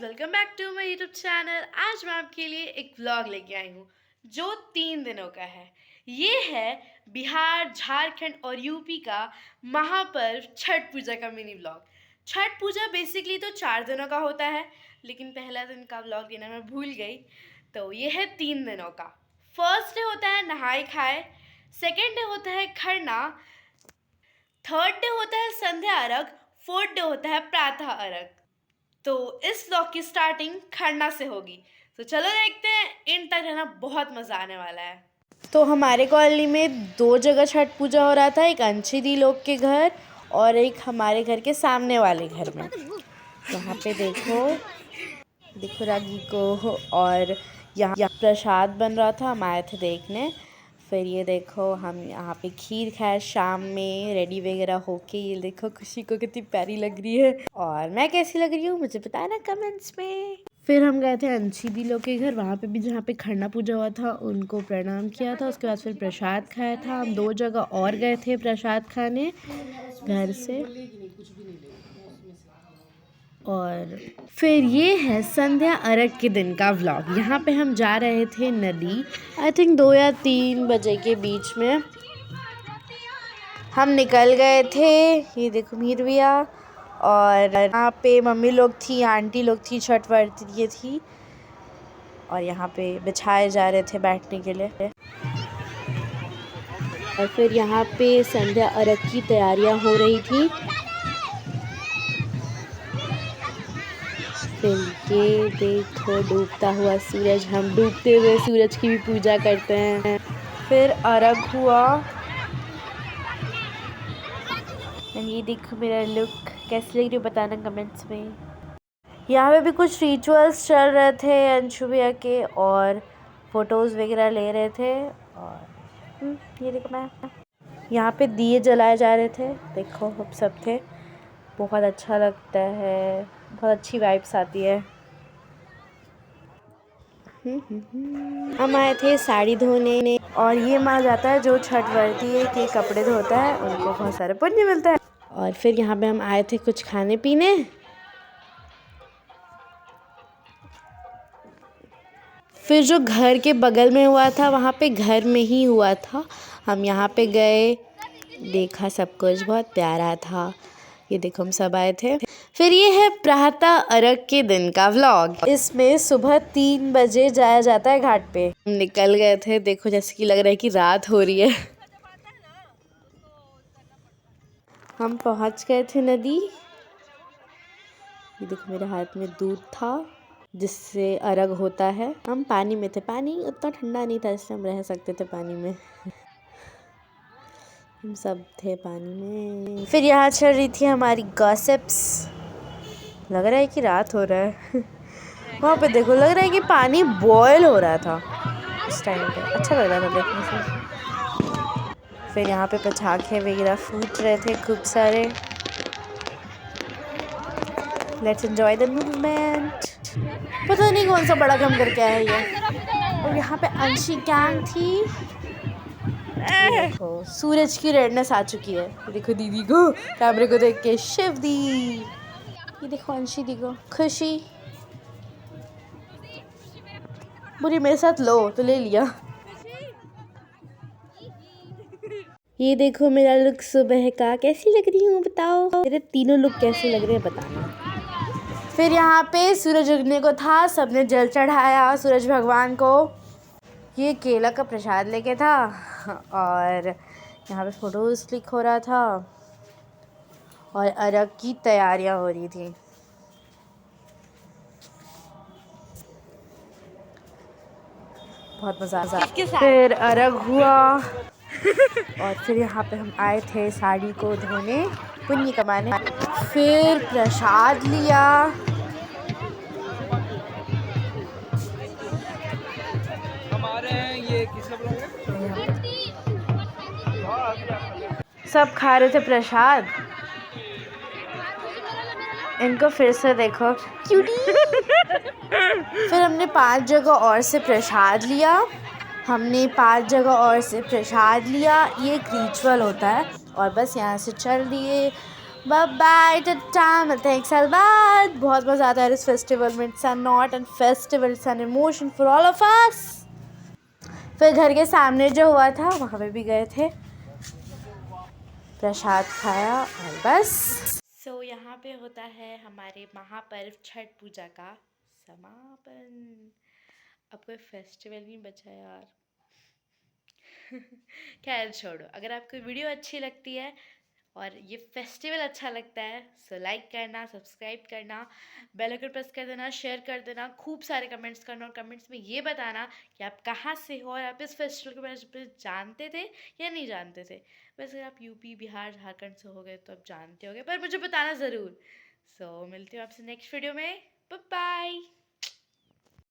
Welcome back to my YouTube channel. आज मैं आपके लिए एक व्लॉग लेके आई हूँ जो 3 दिनों का है। ये है बिहार, झारखंड और यूपी का महापर्व छठ पूजा का मिनी व्लॉग। छठ पूजा बेसिकली तो 4 दिनों का होता है, लेकिन पहला दिन का व्लॉग देना मैं भूल गई, तो ये है 3 दिनों का। फर्स्ट डे होता है नहाए खाए, सेकेंड डे होता है खरना, थर्ड डे होता है संध्या अर्घ, फोर्थ डे होता है प्रातः अर्घ। तो इस व्लॉग की स्टार्टिंग खरना से होगी, तो चलो देखते हैं। इन तक रहना, बहुत मज़ा आने वाला है। तो हमारे कॉलोनी में 2 जगह छठ पूजा हो रहा था, एक अंशी दी लोग के घर और एक हमारे घर के सामने वाले घर में। यहाँ पे देखो देखो रागी को, और यहाँ प्रसाद बन रहा था, हम आए थे देखने। फिर ये देखो हम यहाँ पे खीर खाए शाम में, रेडी वगैरह होके। ये देखो खुशी को कितनी प्यारी लग रही है, और मैं कैसी लग रही हूँ मुझे बताना कमेंट्स में। फिर हम गए थे अंशी दी लोग के घर, वहाँ पे भी जहाँ पे खरना पूजा हुआ था उनको प्रणाम किया था। उसके बाद फिर प्रसाद खाया था। हम 2 जगह और गए थे प्रसाद खाने घर से। और फिर ये है संध्या अर्घ के दिन का व्लॉग। यहाँ पे हम जा रहे थे नदी, आई थिंक 2 या 3 बजे के बीच में हम निकल गए थे। ये देखो मीर भैया, और यहाँ पे मम्मी लोग थी, आंटी लोग थी, छठ वर्ती थी, और यहाँ पे बिछाए जा रहे थे बैठने के लिए। और फिर यहाँ पे संध्या अर्घ की तैयारियाँ हो रही थी। फिर ये देखो डूबता हुआ सूरज, हम डूबते हुए सूरज की भी पूजा करते हैं। फिर अर्घ हुआ। ये देखो मेरा लुक कैसी लग रही है बताना कमेंट्स में। यहाँ पे भी कुछ रिचुअल्स चल रहे थे अंशु भैया के, और फोटोज़ वगैरह ले रहे थे। और ये देखो मैं यहाँ पे दिए जलाए जा रहे थे, देखो हम सब थे। बहुत अच्छा लगता है, बहुत अच्छी वाइब्स आती है। हम आए थे साड़ी धोने, और ये माँ जाता है जो छठ वर्ती है के कपड़े धोता है, उनको बहुत सारा पुण्य मिलता है। और फिर यहाँ पे हम आए थे कुछ खाने पीने। फिर जो घर के बगल में हुआ था वहाँ पे घर में ही हुआ था, हम यहाँ पे गए, देखा, सब कुछ बहुत प्यारा था। ये देखो हम सब आए थे। फिर ये है प्रातः अर्घ के दिन का व्लॉग। इसमें सुबह 3 बजे जाया जाता है घाट पे। हम निकल गए थे, देखो जैसे कि लग रहा है कि रात हो रही है। हम पहुंच गए थे नदी। ये देखो मेरे हाथ में दूध था जिससे अर्घ होता है। हम पानी में थे, पानी उतना ठंडा नहीं था इसलिए हम रह सकते थे पानी में। हम सब थे पानी में। फिर यहाँ चल रही थी हमारी गॉसिप्स। लग रहा है कि रात हो रहा है। वहाँ पे देखो लग रहा है कि पानी बॉयल हो रहा था उस टाइम पे, अच्छा लग रहा था देखने से। फिर यहाँ पे पटाखे वगैरह फूट रहे थे खूब सारे। Let's enjoy the movement. पता नहीं कौन सा बड़ा काम करके आया है ये। और यहाँ पे अंशी गैंग थी। देखो सूरज की रेडनेस आ चुकी है। देखो दीदी को कैमरे को देख के शिव दी। ये देखो अंशी दी को खुशी। बुरी मेरे साथ लो तो ले लिया। ये देखो मेरा लुक सुबह का, कैसी लग रही हूँ बताओ। मेरे तीनों लुक कैसे लग रहे हैं बताना। फिर यहाँ पे सूरज उगने को था, सबने जल चढ़ाया सूरज भगवान को। ये केला का प्रसाद लेके था, और यहाँ पे फोटोज क्लिक हो रहा था, और अर्घ की तैयारियां हो रही थी। बहुत मज़ा। फिर अर्घ हुआ, और फिर यहाँ पे हम आए थे साड़ी को धोने, पुण्य कमाने। फिर प्रसाद लिया। सब खा रहे थे प्रसाद। इनको फिर से देखो क्यूटी। फिर हमने 5 जगह और से प्रसाद लिया। हमने 5 जगह और से प्रसाद लिया। ये एक रिचुअल होता है, और बस यहाँ से चल दिए। बाय बाय, टाटा, मिलते हैं एक साल बाद। बहुत मज़ा आता है इस फेस्टिवल में। It's not an festival, it's an emotion for all of us. फिर घर के सामने जो हुआ था वहाँ पे भी गए थे, प्रसाद खाया और बस। यहाँ पे होता है हमारे महापर्व छठ पूजा का समापन। अब कोई फेस्टिवल नहीं बचा यार। खैर छोड़ो, अगर आपको वीडियो अच्छी लगती है और ये फेस्टिवल अच्छा लगता है सो लाइक करना, सब्सक्राइब करना, बेल आइकन प्रेस कर देना, शेयर कर देना, खूब सारे कमेंट्स करना और कमेंट्स में ये बताना कि आप कहाँ से हो और आप इस फेस्टिवल के बारे में जानते थे या नहीं जानते थे। वैसे अगर आप यूपी, बिहार, झारखंड से हो गए तो आप जानते होगे, पर मुझे बताना ज़रूर। मिलती हूँ आपसे नेक्स्ट वीडियो में। Bye bye.